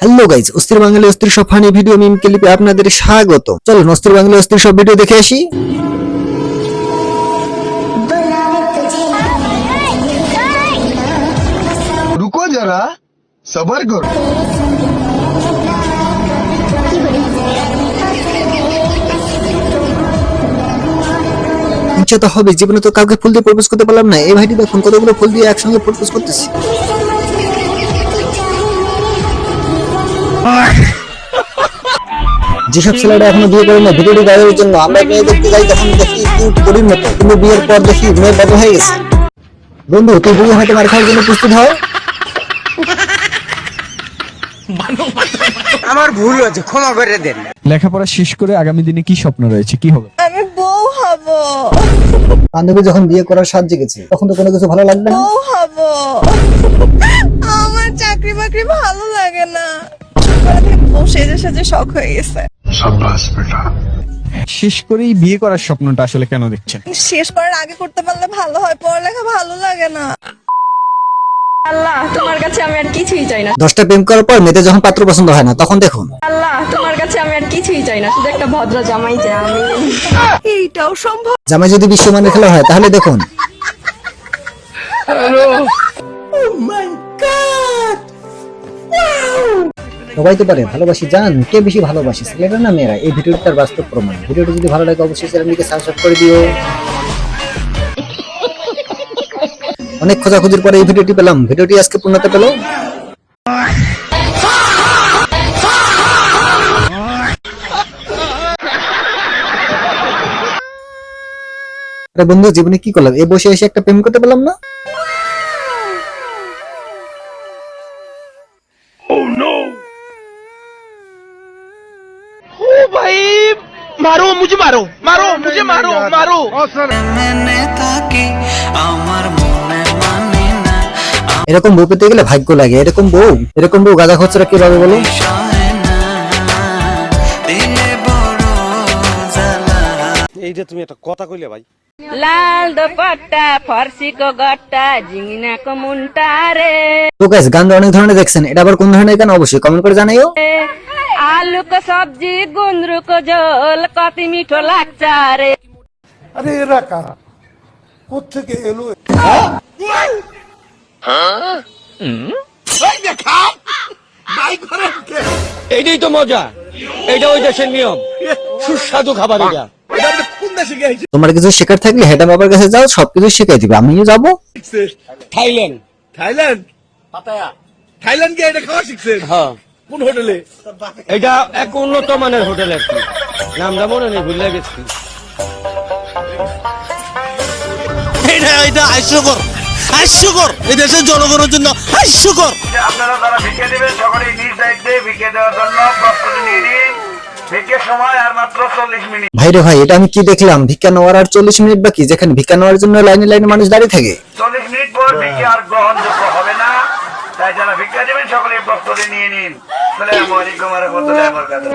Hello guys, অস্থির বাঙালি অস্থির সব ফানি ভিডিও মিম ক্লিপে আপনাদের স্বাগত। চলো অস্থির বাঙালি অস্থির সব ভিডিও দেখে আসি। रुको जरा सबर करो। ইচ্ছা তো হবে, জীবনে তো কাউকে ফুল দিয়ে প্রপোজ করতে পারলাম না। এই ভাইটি দেখুন কতগুলো ফুল দিয়ে একসঙ্গে প্রপোজ করতেছি। যেসব ছেলেরা এখনো বিয়ে করে না, ভিডিওটি গায়ের জন্য আমরা মেয়ে দেখতে যাই, তখন দেখি কিউট পরীর মতো, কিন্তু বিয়ের পর দেখি মেয়ে বড় হয়ে গেছে। বন্ধু, তুই বিয়ে হয়তো মার খাওয়ার জন্য প্রস্তুত হও। আমার ভুল হয়েছে, ক্ষমা করে দেন। লেখাপড়া শেষ করে আগামী দিনে কি স্বপ্ন রয়েছে, কি হবে? আমি বউ হব। বান্ধবী যখন বিয়ে করার স্বাদ জেগেছে, তখন তো কোনো কিছু ভালো লাগবে না। বউ হব। আমার চাকরি বাকরি ভালো লাগে না। বউ সেজে সেজে শখ হয়ে গেছে। शाबाश बेटा। শেষ করেই বিয়ে করার স্বপ্নটা আসলে কেন দেখছেন? শেষ করার আগে করতে পারলে ভালো হয়, পড়ালেখা ভালো লাগে না। আল্লাহ, তোমার কাছে আমি আর কিছুই চাই না। 10টা প্রেম করার পর মেয়েদের যখন পাত্র পছন্দ হয় না, তখন দেখুন আল্লাহ, তোমার কাছে আমি আর কিছুই চাই না, শুধু একটা ভদ্র জামাই চাই আমি। এইটাও সম্ভব। জামাই যদি বিশ্বমানের খেলা হয়, তাহলে দেখুন সবাই তো পারে ভালোবাসি জান, কে বেশি ভালোবাসি, ছেলেরা না মেয়েরা? এই ভিডিওটি তার বাস্তব প্রমাণ। ভিডিওটি যদি ভালো লাগে অবশ্যই চ্যানেলটিকে সাবস্ক্রাইব করে দিও। অনেক খোঁজাখুঁজির পরে এই ভিডিওটি পেলাম। ভিডিওটি আজকে পূর্ণতা পেল। আরে বন্ধু, জীবনে কি করলাম? এই বসে এসে একটা প্রেম করতে পেলাম না। मारो मुझे, मारो मारो मुझे, मारो मारो। এরকম বউ পেতে গেলে ভাগ্য লাগে। এরকম বউ গাদা খরচরা কিভাবে বলো? এইটা তুমি একটা কথা কইলে ভাই। লাল দোপাট্টা ফর্সি কো গট্টা জিঙ্গিনা কো মুন্টা রে, তো গাইস, গান অনেক ধরনের দেখছেন, এটা আবার কোন ধরনের গান অবশ্যই কমেন্ট করে জানাইও। আলু কো সবজি গুন্দ্রু কো ঝোল কতি মিঠো লাগচা রে। अरे एरा कारा কোত্থেকে এলো? এইটাই তো মজা, এইটা ওই দেশের নিয়ম, সুস্বাদু খাবার এটা। তোমার কিছু শেখার থাকলে হেডা বাবার কাছে যাও, সবকিছু শিখাই দিবে। আমিও যাবো। থাইল্যান্ড। থাইল্যান্ড পাতায়া থাইল্যান্ড কে এটা খাওয়া শিখছেন? হ্যাঁ, কোন হোটেলে? এটা এক উন্নত মানের হোটেল আর কি, নামটা মনে নেই, ভুলে গেছি। এটা হাস্যকর এই দেশের জনগণের জন্য হাস্যকর। আপনারা যারা ভিক্ষা দেবেন সকলেই নিজ দায়িত্বে ভিক্ষা দেওয়ার জন্য প্রস্তুতি নিয়ে নিন। ভিক্ষার সময় আর মাত্র 40 মিনিট। ভাইরে ভাই, এটা আমি কি দেখলাম? ভিক্ষা নেওয়ার আর 40 মিনিট বাকি, যেখানে ভিক্ষা নেওয়ার জন্য লাইনে লাইনে মানুষ দাঁড়িয়ে থাকে। 40 মিনিট পর ভিক্ষা আর গ্রহণযোগ্য হবে না। তাই যারা ভিক্ষা দেবেন সকলেই প্রস্তুতি নিয়ে নিন। আসসালামু আলাইকুম ওয়া রাহমাতুল্লাহি ওয়া বারাকাতুহু।